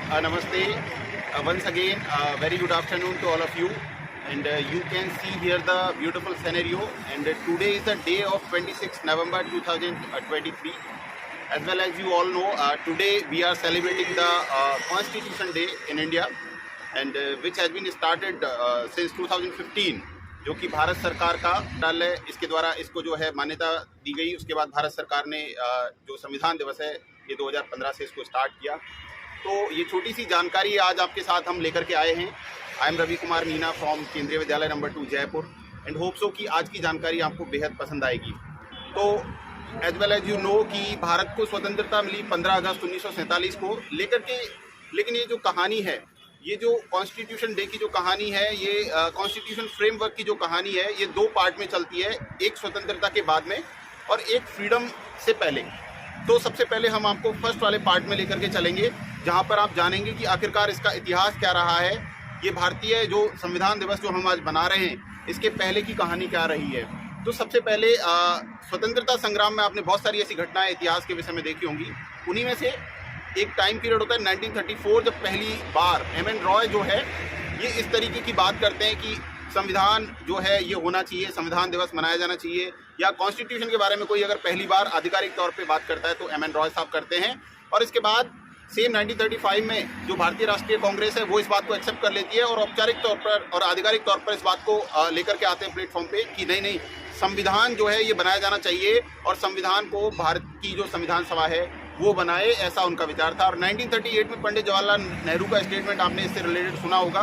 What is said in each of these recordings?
Namaste. Once again, very good afternoon to all of you. And you can see here the beautiful scenario. And today is the day of 26 November 2023. As well as you all know, today we are celebrating the Constitution Day in India, and which has been started since 2015. जो कि भारत सरकार का डाल है, इसके द्वारा इसको जो है मान्यता दी गई। उसके बाद भारत सरकार ने जो संविधान दिवस है ये 2015 से इसको स्टार्ट किया। तो ये छोटी सी जानकारी आज आपके साथ हम लेकर के आए हैं। I am Ravi Kumar Meena from Kendriya Vidyalaya number 2 Jaipur, and hope so कि आज की जानकारी आपको बेहद पसंद आएगी। तो as well as you know कि भारत को स्वतंत्रता मिली 15 अगस्त 1947 को लेकर के, लेकिन ये जो कहानी है, ये जो कॉन्स्टिट्यूशन डे की जो कहानी है, ये कॉन्स्टिट्यूशन फ्रेमवर्क की जो कहानी है, ये दो पार्ट में चलती है, एक स्वतंत्रता के बाद में और एक फ्रीडम से पहले। तो सबसे पहले हम आपको फर्स्ट वाले पार्ट में लेकर के चलेंगे, जहां पर आप जानेंगे कि आखिरकार इसका इतिहास क्या रहा है, ये भारतीय जो संविधान दिवस जो हम आज बना रहे हैं, इसके पहले की कहानी क्या रही है। तो सबसे पहले स्वतंत्रता संग्राम में आपने बहुत सारी ऐसी घटनाएं इतिहास के विषय में देखी होंगी। उन्हीं में से एक टाइम पीरियड होता है 1934, जब पहली बार एम.एन. रॉय जो है ये इस तरीके की बात करते हैं कि संविधान जो है ये होना चाहिए, संविधान दिवस मनाया जाना चाहिए, या कॉन्स्टिट्यूशन के बारे में कोई अगर पहली बार आधिकारिक तौर पे बात करता है तो एम.एन. रॉय साहब करते हैं। और इसके बाद सेम 1935 में जो भारतीय राष्ट्रीय कांग्रेस है वो इस बात को एक्सेप्ट कर लेती है और औपचारिक तौर पर और आधिकारिक तौर पर इस बात को लेकर के आते हैं प्लेटफॉर्म पे कि नहीं, संविधान जो है ये बनाया जाना चाहिए और संविधान को भारत की जो संविधान सभा है वो बनाए, ऐसा उनका विचार था। और 1938 में पंडित जवाहरलाल नेहरू का स्टेटमेंट आपने इससे रिलेटेड सुना होगा।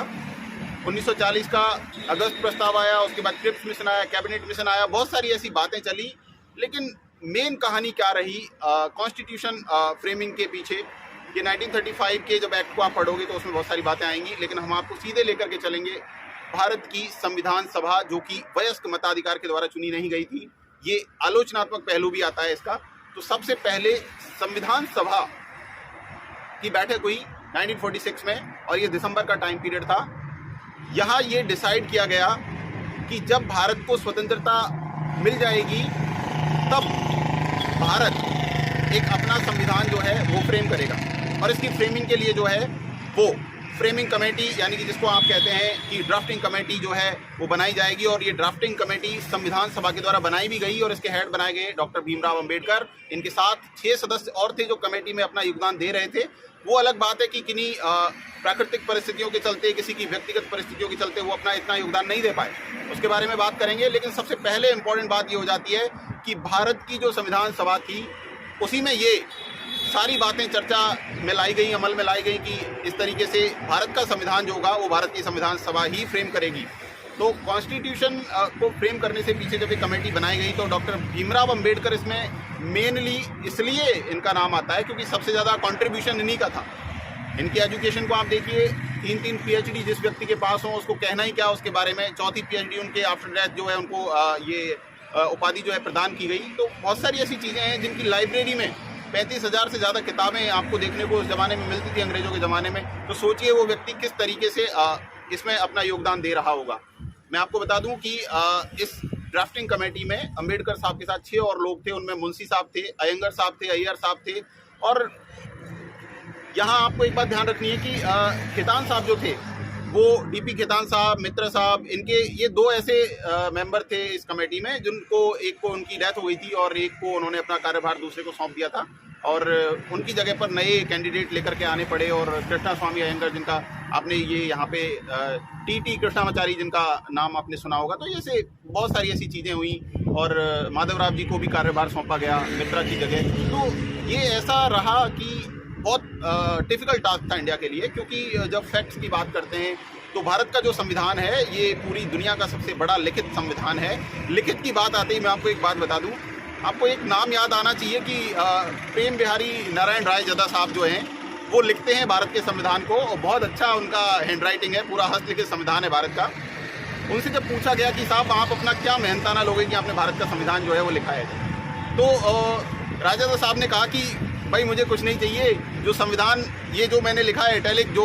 1940 का अगस्त प्रस्ताव आया, उसके बाद क्रिप्स मिशन आया, कैबिनेट मिशन आया, बहुत सारी ऐसी बातें चली। लेकिन मेन कहानी क्या रही कॉन्स्टिट्यूशन फ्रेमिंग के पीछे, ये 1935 के जब एक्ट को आप पढ़ोगे तो उसमें बहुत सारी बातें आएंगी। लेकिन हम आपको सीधे लेकर के चलेंगे भारत की संविधान सभा, जो कि वयस्क मताधिकार के द्वारा चुनी नहीं गई थी। ये आलोचनात्मक पहलू भी आता है इसका। तो सबसे पहले संविधान सभा की बैठक हुई 1946 में, और ये दिसंबर का टाइम पीरियड था। यहाँ ये डिसाइड किया गया कि जब भारत को स्वतंत्रता मिल जाएगी तब भारत एक अपना संविधान जो है वो फ्रेम करेगा, और इसकी फ्रेमिंग के लिए जो है वो फ्रेमिंग कमेटी, यानी कि जिसको आप कहते हैं कि ड्राफ्टिंग कमेटी जो है वो बनाई जाएगी। और ये ड्राफ्टिंग कमेटी संविधान सभा के द्वारा बनाई भी गई और इसके हेड बनाए गए डॉक्टर भीमराव अंबेडकर। इनके साथ 6 सदस्य और थे जो कमेटी में अपना योगदान दे रहे थे। वो अलग बात है कि किन्हीं प्राकृतिक परिस्थितियों के चलते, किसी की व्यक्तिगत परिस्थितियों के चलते वो अपना इतना योगदान नहीं दे पाए, उसके बारे में बात करेंगे। लेकिन सबसे पहले इंपॉर्टेंट बात ये हो जाती है कि भारत की जो संविधान सभा थी उसी में ये सारी बातें चर्चा में लाई गई, अमल में लाई गई कि इस तरीके से भारत का संविधान जो होगा वो भारत की संविधान सभा ही फ्रेम करेगी। तो कॉन्स्टिट्यूशन को फ्रेम करने से पीछे जब ये कमेटी बनाई गई तो डॉक्टर भीमराव अंबेडकर इसमें मेनली इसलिए इनका नाम आता है क्योंकि सबसे ज़्यादा कंट्रीब्यूशन इन्हीं का था। इनकी एजुकेशन को आप देखिए, 3 PhD जिस व्यक्ति के पास हो उसको कहना ही क्या उसके बारे में। 4थी PhD उनके आफ्टर डेथ जो है उनको ये उपाधि जो है प्रदान की गई। तो बहुत सारी ऐसी चीज़ें हैं जिनकी लाइब्रेरी में 35,000 से ज़्यादा किताबें आपको देखने को उस ज़माने में मिलती थी, अंग्रेज़ों के ज़माने में। तो सोचिए वो व्यक्ति किस तरीके से इसमें अपना योगदान दे रहा होगा। मैं आपको बता दूं कि इस ड्राफ्टिंग कमेटी में अंबेडकर साहब के साथ 6 और लोग थे। उनमें मुंशी साहब थे, अयंगर साहब थे, अय्यर साहब थे। और यहाँ आपको एक बात ध्यान रखनी है कि खेतान साहब जो थे वो DP खेतान साहब, मित्र साहब, इनके ये 2 ऐसे मेंबर थे इस कमेटी में जिनको एक को उनकी डेथ हो गई थी और एक को उन्होंने अपना कार्यभार दूसरे को सौंप दिया था, और उनकी जगह पर नए कैंडिडेट लेकर के आने पड़े। और कृष्णा स्वामी अयंगर, जिनका आपने ये यहाँ पे TT कृष्णामाचारी जिनका नाम आपने सुना होगा। तो ऐसे बहुत सारी ऐसी चीज़ें हुई और माधवराव जी को भी कार्यभार सौंपा गया मित्रा की जगह। तो ये ऐसा रहा कि बहुत डिफ़िकल्ट टास्क था इंडिया के लिए, क्योंकि जब फैक्ट्स की बात करते हैं तो भारत का जो संविधान है ये पूरी दुनिया का सबसे बड़ा लिखित संविधान है। लिखित की बात आते ही मैं आपको एक बात बता दूं, आपको एक नाम याद आना चाहिए कि प्रेम बिहारी नारायण राय जदा साहब जो हैं वो लिखते हैं भारत के संविधान को, और बहुत अच्छा उनका हैंड राइटिंग है, पूरा हस्तलिखित संविधान है भारत का। उनसे जब पूछा गया कि साहब आप अपना क्या मेहनताना लोगे कि आपने भारत का संविधान जो है वो लिखा है, तो राजा साहब ने कहा कि भाई मुझे कुछ नहीं चाहिए, जो संविधान ये जो मैंने लिखा है इटैलिक जो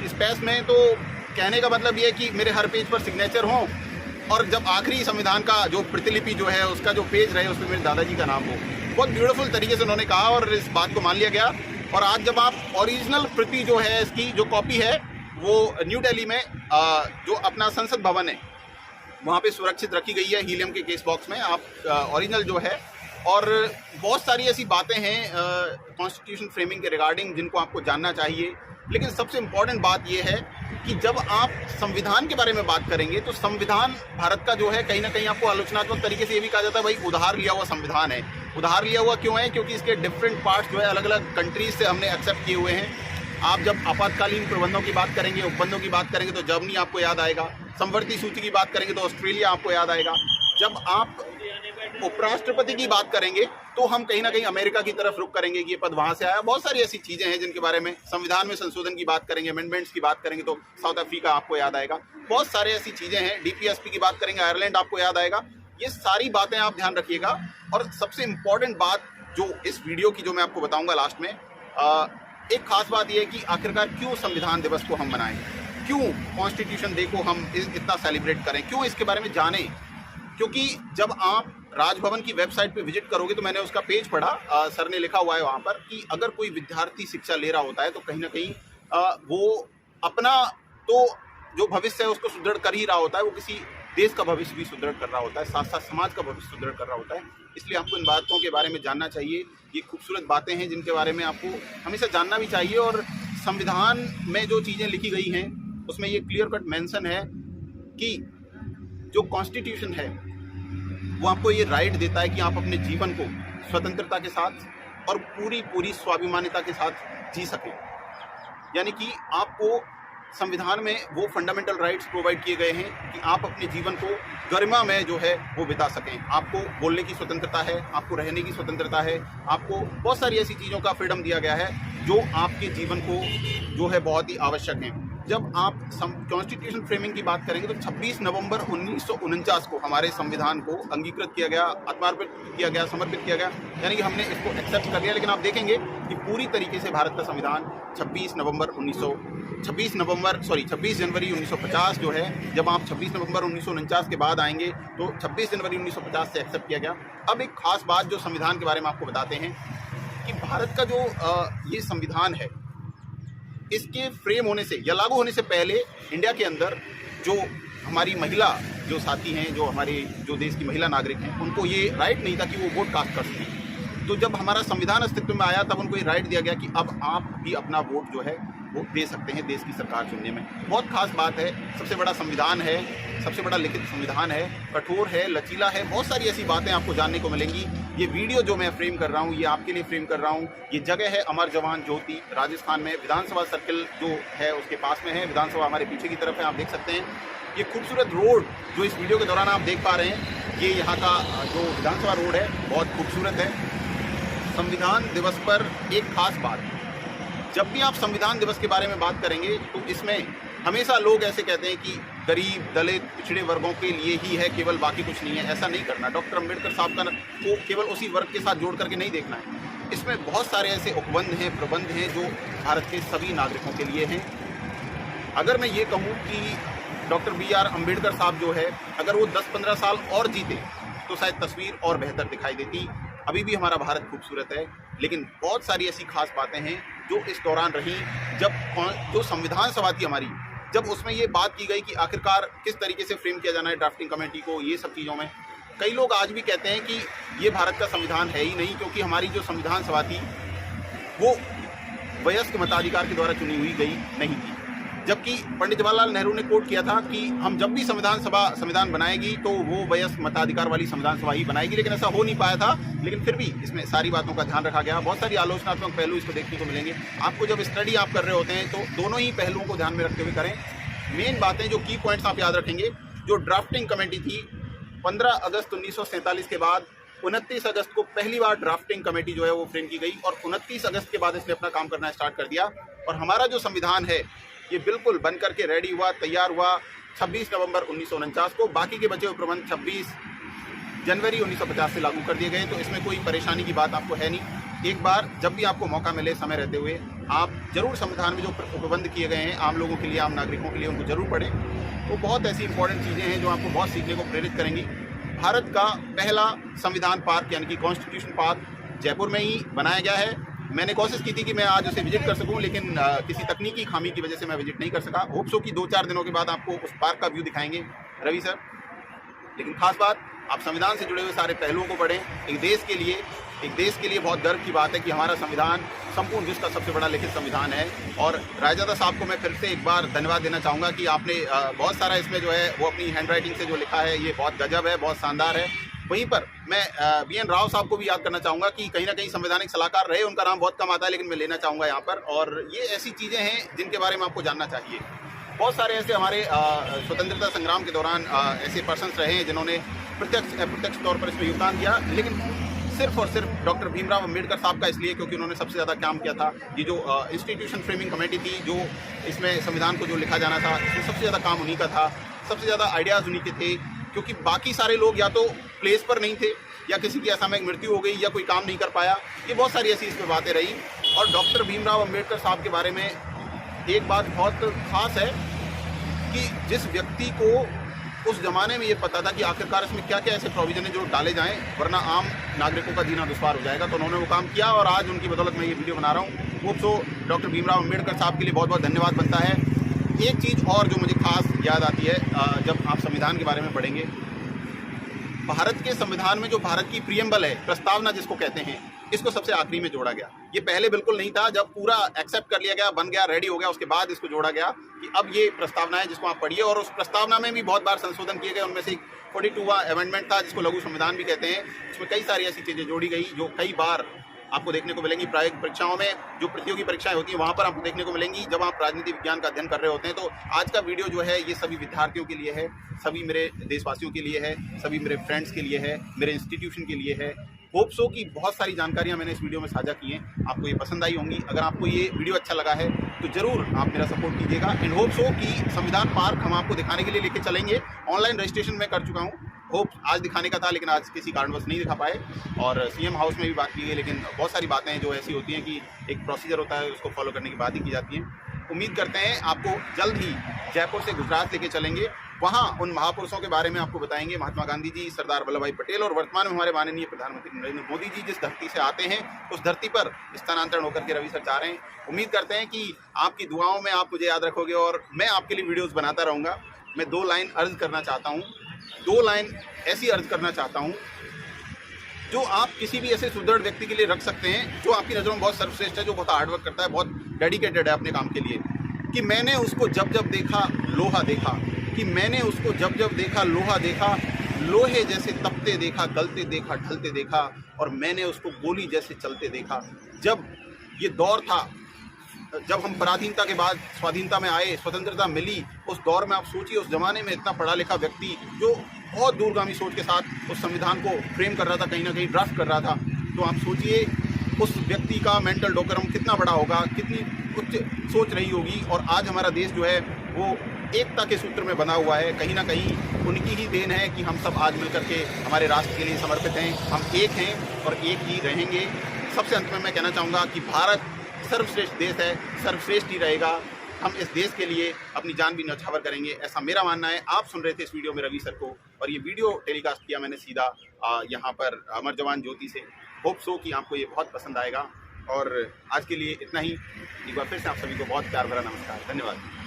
स्पेस में, तो कहने का मतलब ये है कि मेरे हर पेज पर सिग्नेचर हों, और जब आखिरी संविधान का जो प्रतिलिपि जो है उसका जो पेज रहे उसमें मेरे दादाजी का नाम हो। बहुत ब्यूटीफुल तरीके से उन्होंने कहा और इस बात को मान लिया गया। और आज जब आप ओरिजिनल प्रति जो है इसकी जो कॉपी है वो न्यू दिल्ली में जो अपना संसद भवन है वहाँ पे सुरक्षित रखी गई है हीलियम के केस बॉक्स में, आप ओरिजिनल जो है। और बहुत सारी ऐसी बातें हैं कॉन्स्टिट्यूशन फ्रेमिंग के रिगार्डिंग जिनको आपको जानना चाहिए, लेकिन सबसे इम्पॉर्टेंट बात यह है कि जब आप संविधान के बारे में बात करेंगे तो संविधान भारत का जो है कहीं ना कहीं आपको आलोचनात्मक तरीके से ये भी कहा जाता है भाई उधार लिया हुआ संविधान है। उधार लिया हुआ क्यों है? क्योंकि इसके डिफरेंट पार्ट्स जो है अलग अलग कंट्रीज से हमने एक्सेप्ट किए हुए हैं। आप जब आपातकालीन प्रबंधों की बात करेंगे, उपबंधों की बात करेंगे तो जर्मनी आपको याद आएगा। समवर्ती सूची की बात करेंगे तो ऑस्ट्रेलिया आपको याद आएगा। जब आप उपराष्ट्रपति की बात करेंगे तो हम कहीं ना कहीं अमेरिका की तरफ रुख करेंगे कि ये पद वहां से आया। बहुत सारी ऐसी चीजें हैं जिनके बारे में संविधान में संशोधन की बात करेंगे, अमेंडमेंट्स की बात करेंगे तो साउथ अफ्रीका आपको याद आएगा। बहुत सारे ऐसी चीजें हैं, डीपीएसपी की बात करेंगे आयरलैंड आपको याद आएगा। ये सारी बातें आप ध्यान रखिएगा। और सबसे इंपॉर्टेंट बात जो इस वीडियो की जो मैं आपको बताऊंगा लास्ट में, एक खास बात यह है कि आखिरकार क्यों संविधान दिवस को हम मनाएं, क्यों कॉन्स्टिट्यूशन डे को हम इतना सेलिब्रेट करें, क्यों इसके बारे में जानें। क्योंकि जब आप राजभवन की वेबसाइट पे विजिट करोगे तो मैंने उसका पेज पढ़ा, सर ने लिखा हुआ है वहाँ पर कि अगर कोई विद्यार्थी शिक्षा ले रहा होता है तो कहीं ना कहीं वो अपना तो जो भविष्य है उसको सुदृढ़ कर ही रहा होता है, वो किसी देश का भविष्य भी सुदृढ़ कर रहा होता है, साथ साथ समाज का भविष्य सुदृढ़ कर रहा होता है। इसलिए आपको इन बातों के बारे में जानना चाहिए। ये खूबसूरत बातें हैं जिनके बारे में आपको हमेशा जानना भी चाहिए। और संविधान में जो चीज़ें लिखी गई हैं उसमें ये क्लियर कट मेंशन है कि जो कॉन्स्टिट्यूशन है वो आपको ये राइट देता है कि आप अपने जीवन को स्वतंत्रता के साथ और पूरी स्वाभिमानिता के साथ जी सकें। यानी कि आपको संविधान में वो फंडामेंटल राइट्स प्रोवाइड किए गए हैं कि आप अपने जीवन को गरिमा में जो है वो बिता सकें। आपको बोलने की स्वतंत्रता है, आपको रहने की स्वतंत्रता है, आपको बहुत सारी ऐसी चीज़ों का फ्रीडम दिया गया है जो आपके जीवन को जो है बहुत ही आवश्यक है। जब आप कॉन्स्टिट्यूशन फ्रेमिंग की बात करेंगे तो 26 नवंबर 1949 को हमारे संविधान को अंगीकृत किया गया, आत्मार्पित किया गया, समर्पित किया गया, यानी कि हमने इसको एक्सेप्ट कर लिया। लेकिन आप देखेंगे कि पूरी तरीके से भारत का संविधान 26 जनवरी 1950 जो है, जब आप 26 नवंबर 1949 के बाद आएंगे तो 26 जनवरी 1950 से एक्सेप्ट किया गया। अब एक खास बात जो संविधान के बारे में आपको बताते हैं कि भारत का जो ये संविधान है, इसके फ्रेम होने से या लागू होने से पहले इंडिया के अंदर जो हमारी महिला जो साथी हैं, जो हमारे जो देश की महिला नागरिक हैं, उनको ये राइट नहीं था कि वो वोट कास्ट कर सकें। तो जब हमारा संविधान अस्तित्व में आया तब उनको ये राइट दिया गया कि अब आप भी अपना वोट जो है वो दे सकते हैं देश की सरकार चुनने में। बहुत खास बात है, सबसे बड़ा संविधान है, सबसे बड़ा लिखित संविधान है, कठोर है, लचीला है। बहुत सारी ऐसी बातें आपको जानने को मिलेंगी। ये वीडियो जो मैं फ्रेम कर रहा हूँ ये आपके लिए फ्रेम कर रहा हूँ। ये जगह है अमर जवान ज्योति, राजस्थान में विधानसभा सर्किल जो है उसके पास में है। विधानसभा हमारे पीछे की तरफ है, आप देख सकते हैं। ये खूबसूरत रोड जो इस वीडियो के दौरान आप देख पा रहे हैं, ये यहाँ का जो विधानसभा रोड है बहुत खूबसूरत है। संविधान दिवस पर एक खास बात, जब भी आप संविधान दिवस के बारे में बात करेंगे तो इसमें हमेशा लोग ऐसे कहते हैं कि गरीब, दलित, पिछड़े वर्गों के लिए ही है केवल, बाकी कुछ नहीं है। ऐसा नहीं करना। डॉक्टर अम्बेडकर साहब को केवल उसी वर्ग के साथ जोड़ करके नहीं देखना है। इसमें बहुत सारे ऐसे उपबंध हैं, प्रबंध हैं जो भारत के सभी नागरिकों के लिए हैं। अगर मैं ये कहूँ कि डॉक्टर BR अम्बेडकर साहब जो है, अगर वो 10-15 साल और जीते तो शायद तस्वीर और बेहतर दिखाई देती। अभी भी हमारा भारत खूबसूरत है, लेकिन बहुत सारी ऐसी खास बातें हैं जो इस दौरान रही। जब जो संविधान सभा थी हमारी, जब उसमें ये बात की गई कि आखिरकार किस तरीके से फ्रेम किया जाना है ड्राफ्टिंग कमेटी को, ये सब चीज़ों में कई लोग आज भी कहते हैं कि ये भारत का संविधान है ही नहीं, क्योंकि हमारी जो संविधान सभा थी वो वयस्क मताधिकार के द्वारा चुनी हुई गई नहीं थी। जबकि पंडित जवाहरलाल नेहरू ने कोट किया था कि हम जब भी संविधान बनाएगी तो वो वयस्क मताधिकार वाली संविधान सभा ही बनाएगी, लेकिन ऐसा हो नहीं पाया था। लेकिन फिर भी इसमें सारी बातों का ध्यान रखा गया। बहुत सारी आलोचनात्मक पहलू इसको देखने को मिलेंगे आपको। जब स्टडी आप कर रहे होते हैं तो दोनों ही पहलुओं को ध्यान में रखते हुए करें। मेन बातें जो की पॉइंट्स आप याद रखेंगे, जो ड्राफ्टिंग कमेटी थी 15 अगस्त 1947 के बाद 29 अगस्त को पहली बार ड्राफ्टिंग कमेटी जो है वो फ्रेम की गई और 29 अगस्त के बाद इसने अपना काम करना स्टार्ट कर दिया। और हमारा जो संविधान है ये बिल्कुल बन करके रेडी हुआ, तैयार हुआ 26 नवंबर 1949 को। बाकी के बचे हुए प्रबंध 26 जनवरी 1950 से लागू कर दिए गए। तो इसमें कोई परेशानी की बात आपको है नहीं। एक बार जब भी आपको मौका मिले समय रहते हुए आप जरूर संविधान में जो प्रबंध किए गए हैं आम लोगों के लिए, आम नागरिकों के लिए, उनको जरूर पढ़ें। तो बहुत ऐसी इंपॉर्टेंट चीज़ें हैं जो आपको बहुत सीखने को प्रेरित करेंगी। भारत का पहला संविधान पार्क यानी कि कॉन्स्टिट्यूशन पार्क जयपुर में ही बनाया गया है मैंने कोशिश की थी कि मैं आज उसे विजिट कर सकूं, लेकिन किसी तकनीकी खामी की वजह से मैं विजिट नहीं कर सका। होप सो कि 2-4 दिनों के बाद आपको उस पार्क का व्यू दिखाएंगे रवि सर। लेकिन खास बात, आप संविधान से जुड़े हुए सारे पहलुओं को पढ़ें। एक देश के लिए बहुत गर्व की बात है कि हमारा संविधान संपूर्ण विश्व का सबसे बड़ा लिखित संविधान है। और रायजादा साहब को मैं फिर से एक बार धन्यवाद देना चाहूँगा कि आपने बहुत सारा इसमें जो है वो अपनी हैंड राइटिंग से जो लिखा है ये बहुत गजब है, बहुत शानदार है। वहीं पर मैं BN राव साहब को भी याद करना चाहूँगा कि कहीं ना कहीं संवैधानिक सलाहकार रहे, उनका नाम बहुत कम आता है लेकिन मैं लेना चाहूँगा यहाँ पर। और ये ऐसी चीज़ें हैं जिनके बारे में आपको जानना चाहिए। बहुत सारे ऐसे हमारे स्वतंत्रता संग्राम के दौरान ऐसे पर्सन्स रहे हैं जिन्होंने प्रत्यक्ष तौर पर इसमें योगदान दिया, लेकिन सिर्फ और सिर्फ डॉक्टर भीमराव अम्बेडकर साहब का इसलिए क्योंकि उन्होंने सबसे ज़्यादा काम किया था। ये जो इंस्टीट्यूशन फ्रेमिंग कमेटी थी, जो इसमें संविधान को जो लिखा जाना था, इसमें सबसे ज़्यादा काम उन्हीं का था, सबसे ज़्यादा आइडियाज़ उन्हीं के थे। क्योंकि बाकी सारे लोग या तो प्लेस पर नहीं थे, या किसी की असामयिक मृत्यु हो गई, या कोई काम नहीं कर पाया। ये बहुत सारी ऐसी इसमें बातें रही। और डॉक्टर भीमराव अम्बेडकर साहब के बारे में एक बात बहुत खास है कि जिस व्यक्ति को उस जमाने में ये पता था कि आखिरकार इसमें क्या क्या ऐसे प्रोविजन है जो डाले जाएं वरना आम नागरिकों का जीना दुश्वार हो जाएगा, तो उन्होंने वो काम किया और आज उनकी बदौलत मैं ये वीडियो बना रहा हूँ। वो तो डॉक्टर भीमराव अम्बेडकर साहब के लिए बहुत बहुत धन्यवाद बनता है। एक चीज़ और जो मुझे खास याद आती है जब आप संविधान के बारे में पढ़ेंगे, भारत के संविधान में जो भारत की प्रियम्बल है, प्रस्तावना जिसको कहते हैं, इसको सबसे आखिरी में जोड़ा गया। ये पहले बिल्कुल नहीं था। जब पूरा एक्सेप्ट कर लिया गया, बन गया, रेडी हो गया, उसके बाद इसको जोड़ा गया कि अब ये प्रस्तावना है जिसको आप पढ़िए। और उस प्रस्तावना में भी बहुत बार संशोधन किए गए। उनमें से 42वां अमेंडमेंट था जिसको लघु संविधान भी कहते हैं। उसमें कई सारी ऐसी चीज़ें जोड़ी गई जो कई बार आपको देखने को मिलेंगी प्रायोगिक परीक्षाओं में, जो प्रतियोगी परीक्षाएं होती हैं वहाँ पर आपको देखने को मिलेंगी जब आप राजनीति विज्ञान का अध्ययन कर रहे होते हैं। तो आज का वीडियो जो है ये सभी विद्यार्थियों के लिए है, सभी मेरे देशवासियों के लिए है, सभी मेरे फ्रेंड्स के लिए है, मेरे इंस्टीट्यूशन के लिए है। होप सो की बहुत सारी जानकारियाँ मैंने इस वीडियो में साझा की हैं, आपको ये पसंद आई होंगी। अगर आपको ये वीडियो अच्छा लगा है तो ज़रूर आप मेरा सपोर्ट कीजिएगा। एंड होप सो कि संविधान पार्क हम आपको दिखाने के लिए लेके चलेंगे। ऑनलाइन रजिस्ट्रेशन मैं कर चुका हूँ। होप आज दिखाने का था लेकिन आज किसी कारणवश नहीं दिखा पाए। और CM हाउस में भी बात की गई, लेकिन बहुत सारी बातें जो ऐसी होती हैं कि एक प्रोसीजर होता है, उसको फॉलो करने के बाद ही की जाती हैं। उम्मीद करते हैं आपको जल्द ही जयपुर से गुजरात लेके चलेंगे। वहाँ उन महापुरुषों के बारे में आपको बताएंगे, महात्मा गांधी जी, सरदार वल्लभ भाई पटेल और वर्तमान में हमारे माननीय प्रधानमंत्री नरेंद्र मोदी जी जिस धरती से आते हैं उस धरती पर स्थानांतरण होकर के रवि सर चाह रहे हैं। उम्मीद करते हैं कि आपकी दुआओं में आप मुझे याद रखोगे और मैं आपके लिए वीडियोज़ बनाता रहूँगा। मैं 2 लाइन अर्ज करना चाहता हूँ, 2 लाइन ऐसी अर्ज करना चाहता हूँ जो आप किसी भी ऐसे सुदृढ़ व्यक्ति के लिए रख सकते हैं जो आपकी नज़रों में बहुत सर्वश्रेष्ठ है, जो बहुत हार्डवर्क करता है, बहुत डेडिकेटेड है अपने काम के लिए। कि मैंने उसको जब जब देखा लोहा देखा, कि मैंने उसको जब जब देखा लोहा देखा, लोहे जैसे तपते देखा, गलते देखा, ढलते देखा, और मैंने उसको गोली जैसे चलते देखा। जब ये दौर था, जब हम पराधीनता के बाद स्वाधीनता में आए, स्वतंत्रता मिली, उस दौर में आप सोचिए उस ज़माने में इतना पढ़ा लिखा व्यक्ति जो बहुत दूरगामी सोच के साथ उस संविधान को फ्रेम कर रहा था, कहीं ना कहीं ड्राफ्ट कर रहा था। तो आप सोचिए उस व्यक्ति का मेंटल डोकरम कितना बड़ा होगा, कितनी उच्च सोच रही होगी। और आज हमारा देश जो है वो एकता के सूत्र में बना हुआ है। कहीं ना कहीं उनकी ही देन है कि हम सब आज मिलकर के हमारे राष्ट्र के लिए समर्पित हैं। हम एक हैं और एक ही रहेंगे। सबसे अंत में मैं कहना चाहूँगा कि भारत सर्वश्रेष्ठ देश है, सर्वश्रेष्ठ ही रहेगा। हम इस देश के लिए अपनी जान भी न्यौछावर करेंगे, ऐसा मेरा मानना है। आप सुन रहे थे इस वीडियो में रवि सर को, और ये वीडियो टेलीकास्ट किया मैंने सीधा यहाँ पर अमर जवान ज्योति से। होप सो कि आपको ये बहुत पसंद आएगा। और आज के लिए इतना ही। एक बार फिर से आप सभी को बहुत प्यार भरा नमस्कार, धन्यवाद।